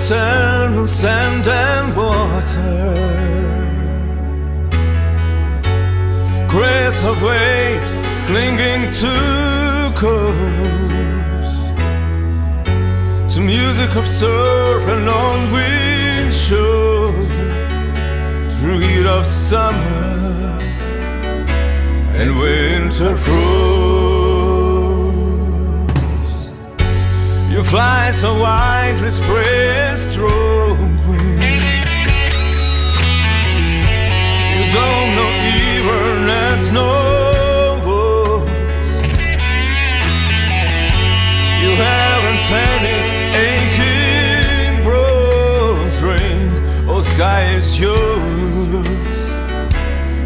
eternal sand and water, grace of waves clinging to coast, to music of surf and on wind shoulder, through heat of summer and winter frost. You fly so widely spread strong wings, you don't know even that's no voice. You haven't any aching bronze ring, oh sky is yours,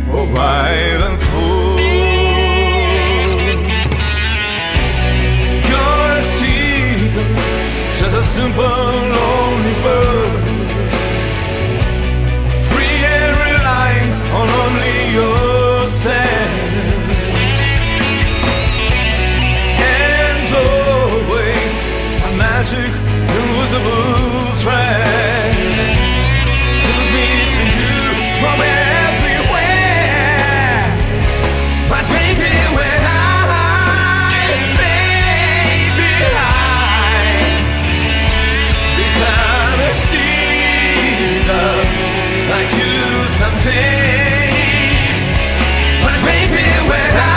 oh wide and full. You're a seagull, just a simple lonely bird, free and relying on only yourself, and always some magic invisible thread pulls me to you from everywhere. But maybe when I become a seagull like you someday. But maybe when I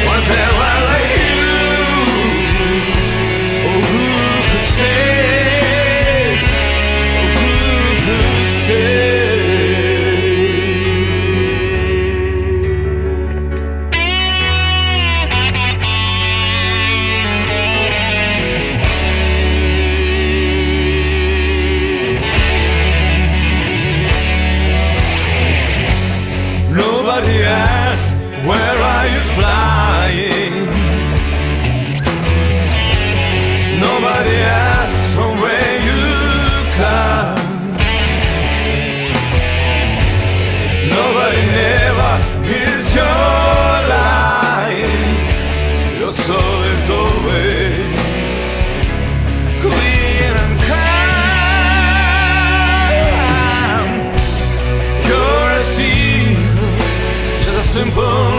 was ever like you, oh who could say, oh who could say. Nobody asks, where are you flying? Nobody asks from where you come. Nobody never hears your line. Your soul is always clean and calm. You're a seagull, just a simple